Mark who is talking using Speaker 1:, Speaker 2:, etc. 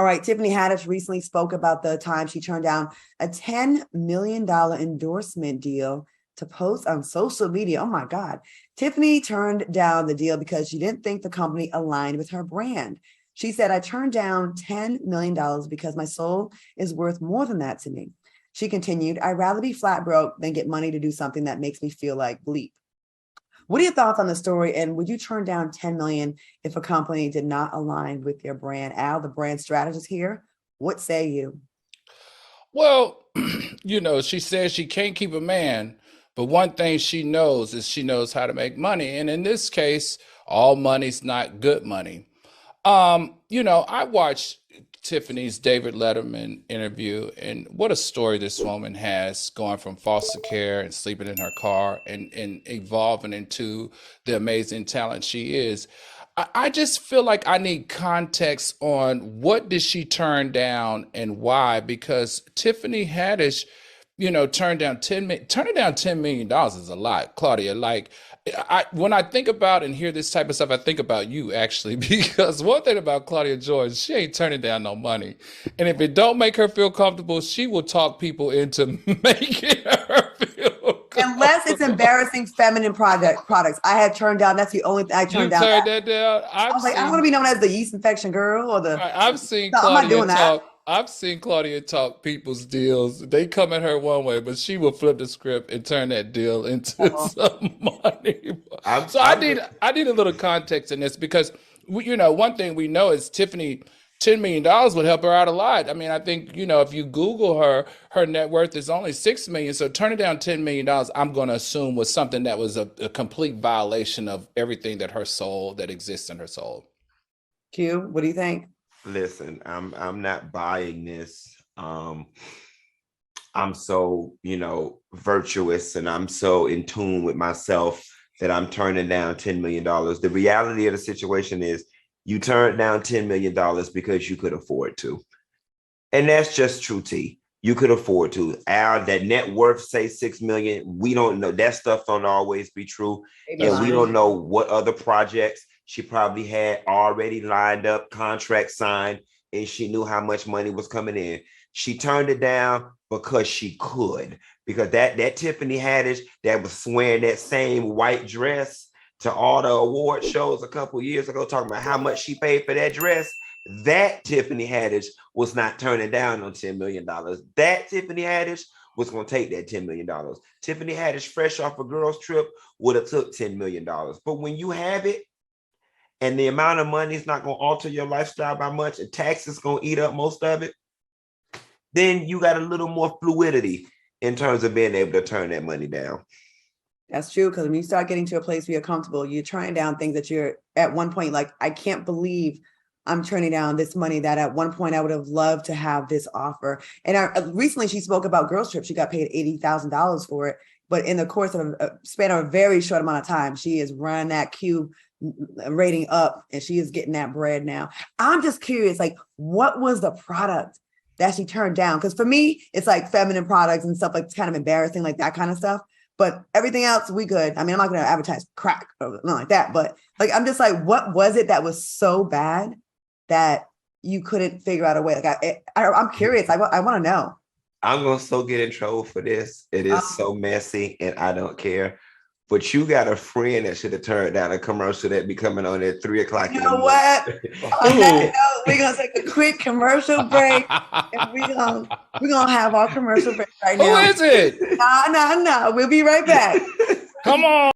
Speaker 1: All right, Tiffany Haddish recently spoke about the time she turned down a $10 million endorsement deal to post on social media. Oh my God. Tiffany turned down the deal because she didn't think the company aligned with her brand. She said, I turned down $10 million because my soul is worth more than that to me. She continued, I'd rather be flat broke than get money to do something that makes me feel like bleep. What are your thoughts on the story? And would you turn down 10 million if a company did not align with your brand? Al, the brand strategist here, what say you?
Speaker 2: Well, she says she can't keep a man, but one thing she knows is she knows how to make money. And in this case, all money's not good money. I watched Tiffany's David Letterman interview, and what a story this woman has, going from foster care and sleeping in her car and evolving into the amazing talent she is. I just feel like I need context on what did she turn down and why, because Tiffany Haddish, turning down $10 million is a lot, Claudia. Like, when I think about and hear this type of stuff, I think about you actually, because one thing about Claudia George, she ain't turning down no money, and if it don't make her feel comfortable, she will talk people into making her feel
Speaker 1: Unless it's
Speaker 2: comfortable.
Speaker 1: embarrassing feminine products. I had turned down. That's the only thing I
Speaker 2: You
Speaker 1: turned down.
Speaker 2: turned that down.
Speaker 1: I was like, I don't want to be known as the yeast infection girl or the.
Speaker 2: I've seen
Speaker 1: No, I'm not
Speaker 2: Claudia
Speaker 1: doing that.
Speaker 2: talk. I've seen Claudia talk people's deals. They come at her one way, but she will flip the script and turn that deal into
Speaker 1: Oh,
Speaker 2: some money.
Speaker 3: I'm,
Speaker 2: So I
Speaker 3: I'm,
Speaker 2: need I need a little context in this, because one thing we know is Tiffany, $10 would help her out a lot. I mean, I think, if you Google her, her net worth is only 6 million. So turning down $10 million, I'm going to assume was something that was a complete violation of everything that exists in her soul.
Speaker 1: Q, what do you think?
Speaker 3: listen, I'm not buying this. I'm so, virtuous, and I'm so in tune with myself that I'm turning down $10 million. The reality of the situation is you turned down $10 million because you could afford to. And that's just true, T. You could afford to. Al, that net worth say 6 million. We don't know. That stuff don't always be true.
Speaker 1: Maybe
Speaker 3: And we
Speaker 1: lying.
Speaker 3: don't know what other projects she probably had already lined up, contract signed, and she knew how much money was coming in. She turned it down because she could. Because that Tiffany Haddish that was wearing that same white dress to all the award shows a couple years ago, talking about how much she paid for that dress. That Tiffany Haddish was not turning down on $10 million. That Tiffany Haddish was going to take that $10 million. Tiffany Haddish, fresh off a girls trip, would have took $10 million. But when you have it, and the amount of money is not going to alter your lifestyle by much, and taxes going to eat up most of it, then you got a little more fluidity in terms of being able to turn that money down.
Speaker 1: That's true, because when you start getting to a place where you're comfortable, you're trying down things that you're at one point like, I can't believe I'm turning down this money that at one point I would have loved to have this offer. And recently she spoke about Girls Trip. She got paid $80,000 for it. But in the course of a span of a very short amount of time, she has run that Q rating up and she is getting that bread now. I'm just curious, like, what was the product that she turned down? Because for me, it's like feminine products and stuff, like it's kind of embarrassing, like that kind of stuff. But everything else, we good. I mean, I'm not going to advertise crack or nothing like that. But like, I'm just like, what was it that was so bad that you couldn't figure out a way? Like, I'm curious. I want to know.
Speaker 3: I'm going to so get in trouble for this. It is so messy and I don't care. But you got a friend that should have turned down a commercial that be coming on at 3:00
Speaker 1: You
Speaker 3: in the
Speaker 1: know
Speaker 3: morning.
Speaker 1: what? On that note, we're going to take a quick commercial break. And we're gonna have our commercial break right
Speaker 2: Who
Speaker 1: now.
Speaker 2: is it?
Speaker 1: No. We'll be right back.
Speaker 2: Come on.